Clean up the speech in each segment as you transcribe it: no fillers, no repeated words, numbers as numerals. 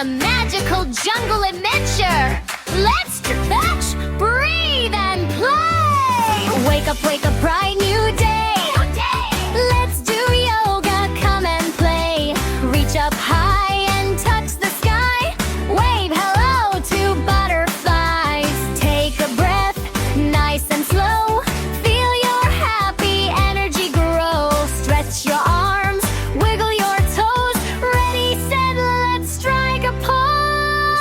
magical jungle adventure. Let's stretch, breathe, and play. Wake up, bright new day. Let's do yoga, come and play. Reach up high and touch the sky. Wave hello to butterflies. Take a breath, nice and slow. Feel your happy energy grow. Stretch your arms, wiggle your toes. Ready, set, let's strike a pose.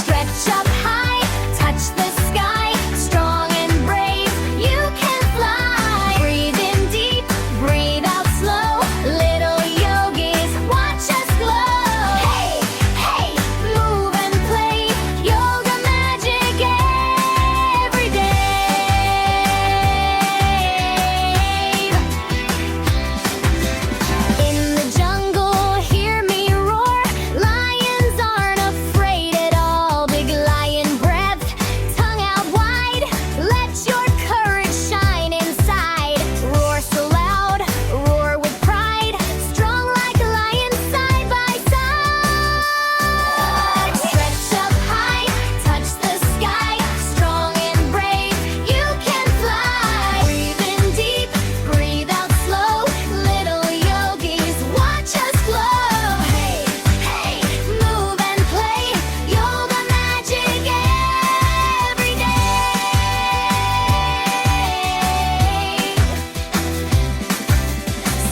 Stretch up high, touch the sky. Strong and brave, you can fly. Breathe in deep, breathe out slow. Little yogis, watch us glow. Hey, hey, move and play. Yoga magic every day. In the jungle, hear me roar. Lions aren't afraid at all. Big lion breath, tongue out wide. Let your courage shine inside. Roar so loud, roar with pride. Strong like a lion, side by side. Stretch up high, touch the sky. Strong and brave, you can fly. Breathe in deep, breathe out slow. Little yogis, watch us glow. Hey, hey, move and play. Yoga magic every day.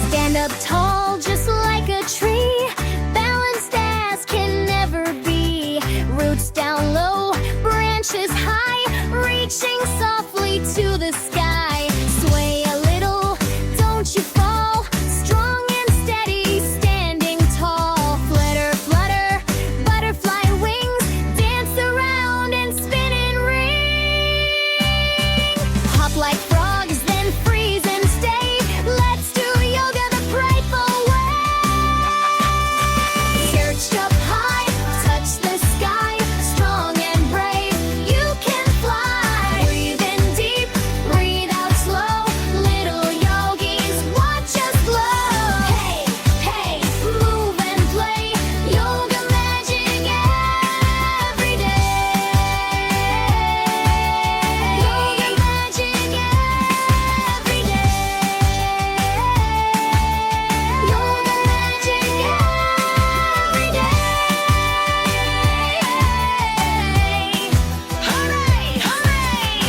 Stand up tall, just like a tree. Balanced as can never be. Roots down low, branches high. Reaching softly to the sky. Sway a little, don't you fall. Strong and steady, standing tall. Flutter, flutter, butterfly wings. Dance around and spin and ring. Hop like frogs, then freeze and stay. Let's do yoga the playful way. Search up high, touch the sky. Strong and brave, you can fly. Breathe in deep, breathe out slow. Little yogis, watch us glow. Hey, hey, move and play. Yoga magic every day. Yoga magic every day. Yoga magic every day. Hooray, hooray!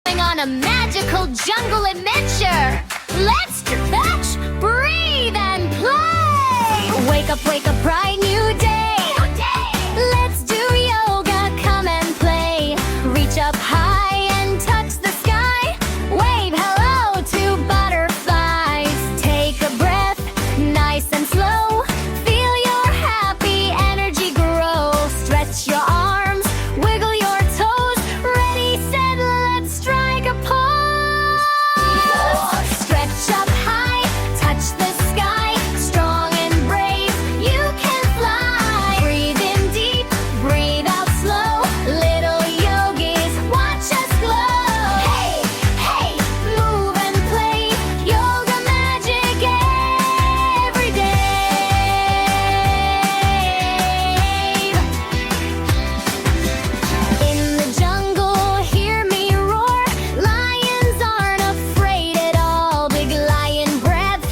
Going on a magical jungle adventure. Let's stretch, breathe, and play. Wake up, bright new day. Let's do yoga, come and play. Reach up high and touch the sky. Wave hello to butterflies. Take a breath, nice and slow. Feel your happy energy grow. Stretch your arms, wiggle your toes. Ready, set, let's strike a pose. Stretch up high, touch the sky. Strong and brave, you can fly. Breathe in deep, breathe out slow. Little yogis, watch us glow. Hey, hey, move and play. Yoga magic every day. In the jungle, hear me roar. Lions aren't afraid at all. Big lion breath,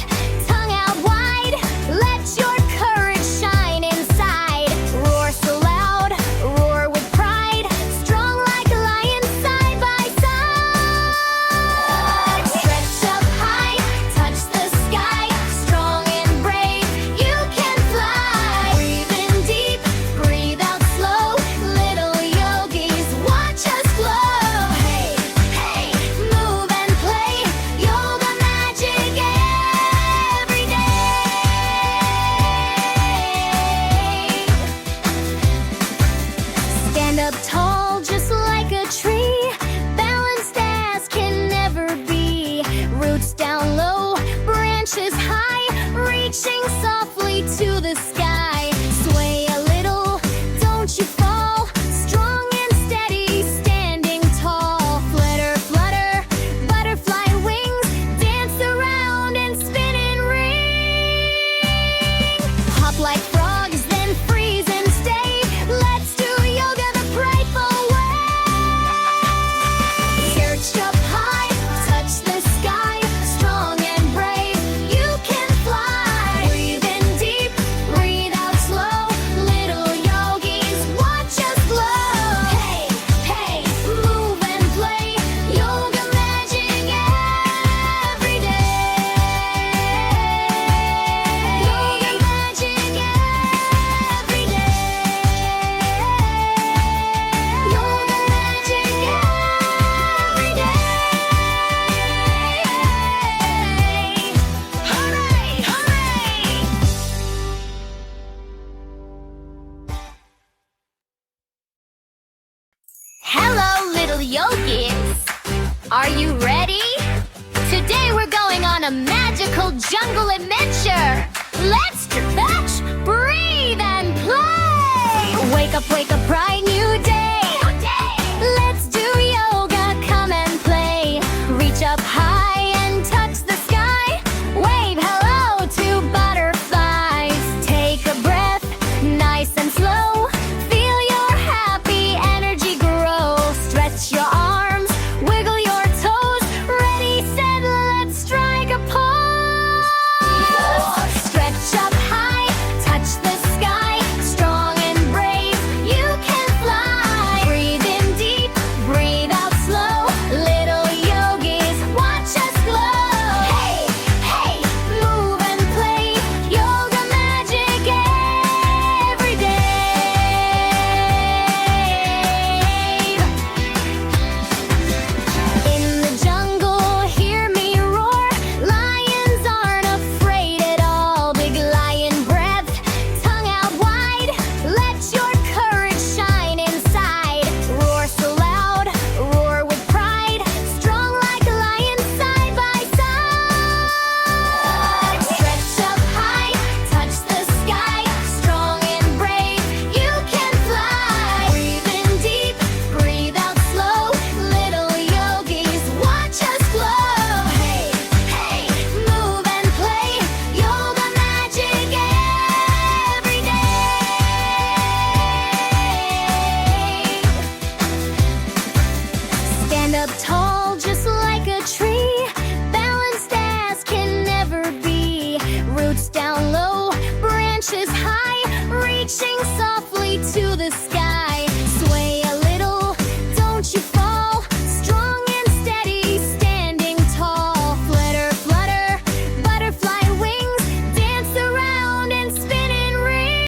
tongue out wide. Let your courage shine inside. Roar so loud, roar with pride. Strong like a lion, side by side. Stretch up high, touch the sky. Strong and brave, you can fly. Breathe in deep, breathe out slow. Little yogis, watch us glow. Hey, hey, move and play. Yoga magic every day. Stand up tall, just like a tree. Balanced as can never be. Roots down low, branches high. Reaching softly to the sky. Sway a little, don't you fall. Strong and steady, standing tall. Flutter, flutter, butterfly wings. Dance around going on a magical jungle adventure. Let's stretch, breathe, and play. Wake up, bright new day.